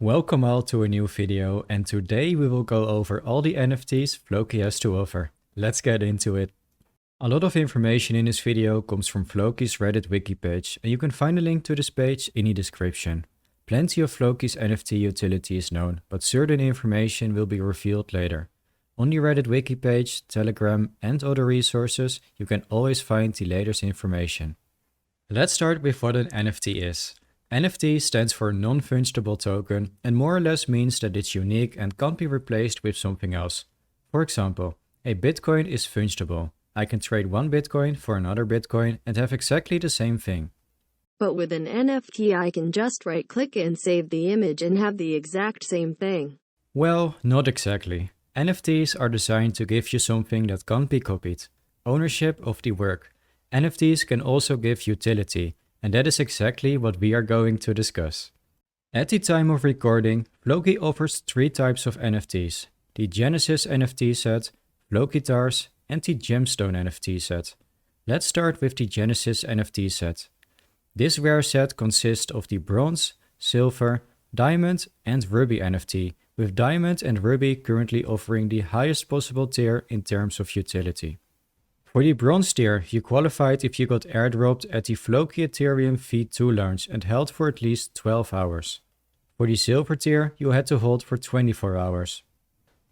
Welcome all to a new video, and today we will go over all the NFTs Floki has to offer. Let's get into it. A lot of information in this video comes from Floki's Reddit wiki page, and you can find a link to this page in the description. Plenty of Floki's NFT utility is known, but certain information will be revealed later. On the Reddit wiki page, Telegram and other resources, you can always find the latest information. Let's start with what an NFT is. NFT stands for non-fungible token and more or less means that it's unique and can't be replaced with something else. For example, a Bitcoin is fungible. I can trade one Bitcoin for another Bitcoin and have exactly the same thing. But with an NFT, I can just right-click and save the image and have the exact same thing. Well, not exactly. NFTs are designed to give you something that can't be copied. Ownership of the work. NFTs can also give utility, and that is exactly what we are going to discuss. At the time of recording, Floki offers three types of NFTs: the Genesis NFT set, Flokitars, and the Gemstone NFT set. Let's start with the Genesis NFT set. This rare set consists of the Bronze, Silver, Diamond, and Ruby NFT, with Diamond and Ruby currently offering the highest possible tier in terms of utility. For the Bronze tier, you qualified if you got airdropped at the Floki Ethereum V2 launch and held for at least 12 hours. For the Silver tier, you had to hold for 24 hours.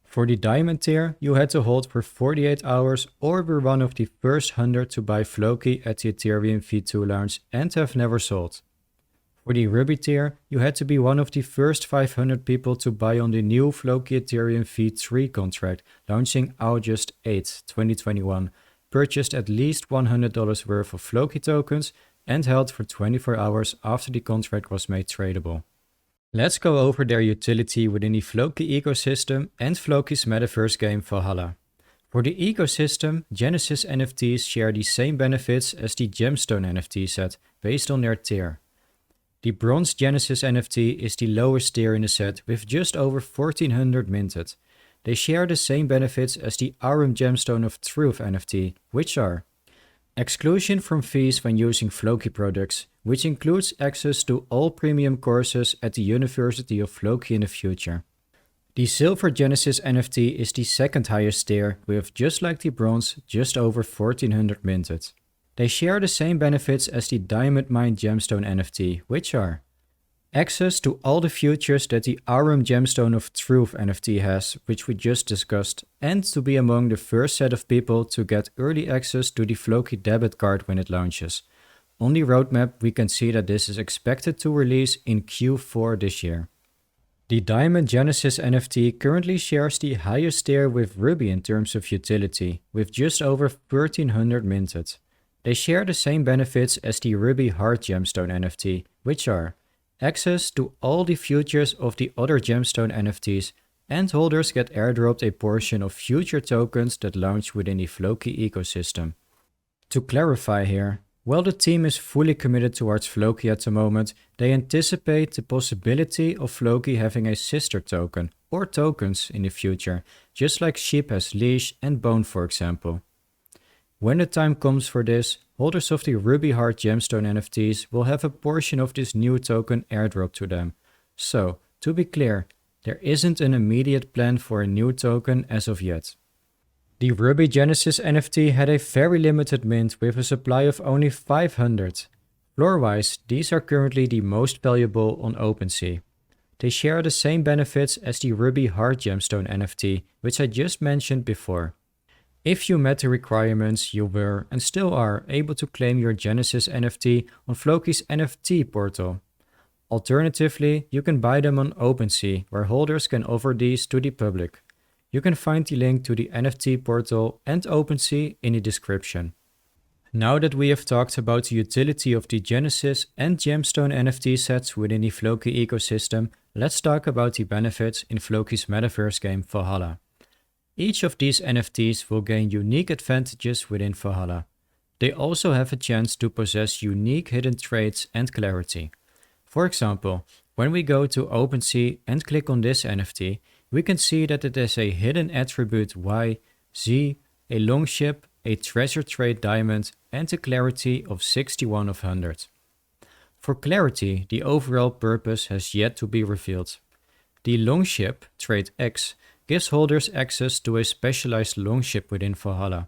For the Diamond tier, you had to hold for 48 hours or were one of the first 100 to buy Floki at the Ethereum V2 launch and have never sold. For the Ruby tier, you had to be one of the first 500 people to buy on the new Floki Ethereum V3 contract launching August 8, 2021, purchased at least $100 worth of Floki tokens and held for 24 hours after the contract was made tradable. Let's go over their utility within the Floki ecosystem and Floki's metaverse game Valhalla. For the ecosystem, Genesis NFTs share the same benefits as the Gemstone NFT set based on their tier. The Bronze Genesis NFT is the lowest tier in the set with just over 1400 minted. They share the same benefits as the Gemstone of Truth NFT, which are exclusion from fees when using Floki products, which includes access to all premium courses at the University of Floki in the future. The Silver Genesis NFT is the second highest tier with, just like the Bronze, just over 1400 minted. They share the same benefits as the Diamond Mine Gemstone NFT, which are access to all the features that the Gemstone of Truth NFT has, which we just discussed, and to be among the first set of people to get early access to the Floki debit card when it launches. On the roadmap, we can see that this is expected to release in Q4 this year. The Diamond Genesis NFT currently shares the highest tier with Ruby in terms of utility, with just over 1300 minted. They share the same benefits as the Ruby Hard Gemstone NFT, which are access to all the futures of the other Gemstone NFTs, and holders get airdropped a portion of future tokens that launch within the Floki ecosystem. To clarify here, while the team is fully committed towards Floki at the moment, they anticipate the possibility of Floki having a sister token or tokens in the future, just like Sheep has Leash and Bone for example. When the time comes for this, holders of the Ruby Hard Gemstone NFTs will have a portion of this new token airdrop to them. So, to be clear, there isn't an immediate plan for a new token as of yet. The Ruby Genesis NFT had a very limited mint with a supply of only 500. Floor-wise, these are currently the most valuable on OpenSea. They share the same benefits as the Ruby Hard Gemstone NFT, which I just mentioned before. If you met the requirements, you were, and still are, able to claim your Genesis NFT on Floki's NFT Portal. Alternatively, you can buy them on OpenSea, where holders can offer these to the public. You can find the link to the NFT Portal and OpenSea in the description. Now that we have talked about the utility of the Genesis and Gemstone NFT sets within the Floki ecosystem, let's talk about the benefits in Floki's metaverse game Valhalla. Each of these NFTs will gain unique advantages within Valhalla. They also have a chance to possess unique hidden traits and clarity. For example, when we go to OpenSea and click on this NFT, we can see that it has a hidden attribute Y, Z, a long ship, a treasure trait diamond, and a clarity of 61 of 100. For clarity, the overall purpose has yet to be revealed. The longship, Trade X, gives holders access to a specialized longship within Valhalla.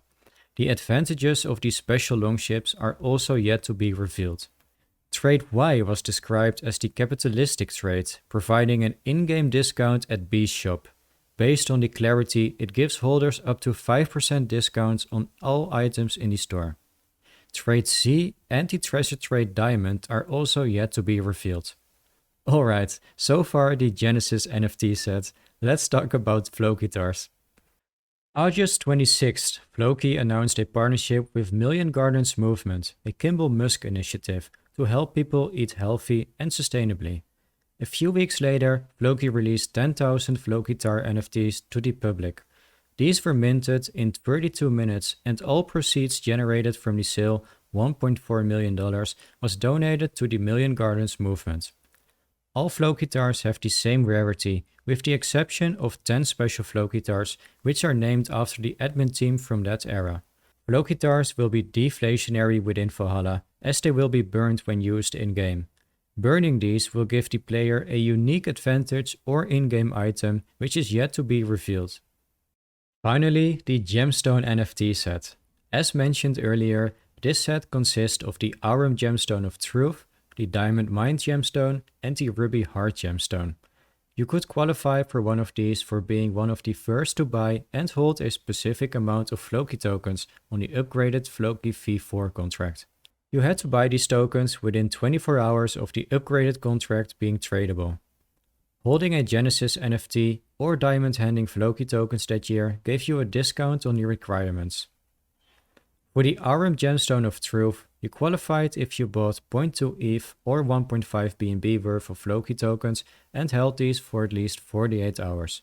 The advantages of these special longships are also yet to be revealed. Trade Y was described as the capitalistic trade, providing an in-game discount at B's shop. Based on the clarity, it gives holders up to 5% discounts on all items in the store. Trade C and the Treasure Trade Diamond are also yet to be revealed. Alright, so far the Genesis NFT set. Let's talk about Flokitars. August 26th, Floki announced a partnership with Million Gardens Movement, a Kimball Musk initiative, to help people eat healthy and sustainably. A few weeks later, Floki released 10,000 Flokitar NFTs to the public. These were minted in 32 minutes and all proceeds generated from the sale, $1.4 million, was donated to the Million Gardens Movement. All Flokitars have the same rarity, with the exception of 10 special Flokitars, which are named after the admin team from that era. Flokitars will be deflationary within Valhalla, as they will be burned when used in-game. Burning these will give the player a unique advantage or in-game item, which is yet to be revealed. Finally, the Gemstone NFT set. As mentioned earlier, this set consists of the Aurum Gemstone of Truth, the Diamond Mind Gemstone, and the Ruby Heart Gemstone. You could qualify for one of these for being one of the first to buy and hold a specific amount of Floki tokens on the upgraded Floki V4 contract. You had to buy these tokens within 24 hours of the upgraded contract being tradable. Holding a Genesis NFT or diamond handing Floki tokens that year gave you a discount on your requirements. For the Aurum Gemstone of Truth, you qualified if you bought 0.2 ETH or 1.5 BNB worth of Floki tokens and held these for at least 48 hours.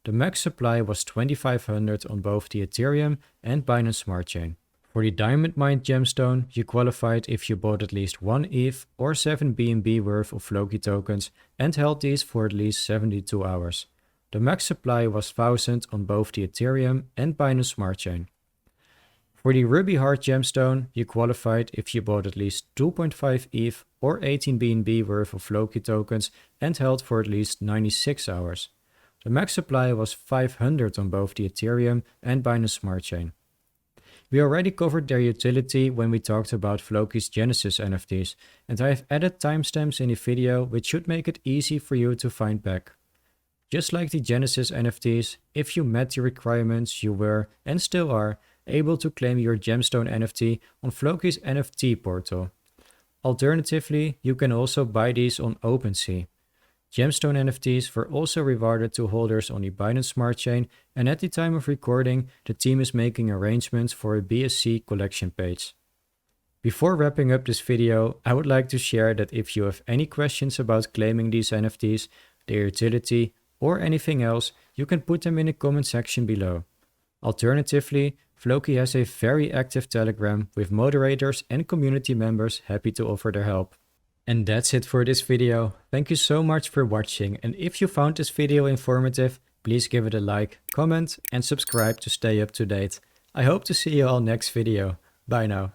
The max supply was 2,500 on both the Ethereum and Binance Smart Chain. For the Diamond Mind Gemstone, you qualified if you bought at least 1 ETH or 7 BNB worth of Floki tokens and held these for at least 72 hours. The max supply was 1,000 on both the Ethereum and Binance Smart Chain. For the Ruby Heart Gemstone, you qualified if you bought at least 2.5 ETH or 18 BNB worth of Floki tokens and held for at least 96 hours. The max supply was 500 on both the Ethereum and Binance Smart Chain. We already covered their utility when we talked about Floki's Genesis NFTs, and I have added timestamps in the video which should make it easy for you to find back. Just like the Genesis NFTs, if you met the requirements, you were, and still are, able to claim your Gemstone NFT on Floki's NFT Portal. Alternatively, you can also buy these on OpenSea. Gemstone NFTs were also rewarded to holders on the Binance Smart Chain, and at the time of recording, the team is making arrangements for a BSC collection page. Before wrapping up this video, I would like to share that if you have any questions about claiming these NFTs, their utility, or anything else, you can put them in the comment section below. Alternatively, Floki has a very active Telegram with moderators and community members happy to offer their help. And that's it for this video. Thank you so much for watching, and if you found this video informative, please give it a like, comment and subscribe to stay up to date. I hope to see you all next video. Bye now.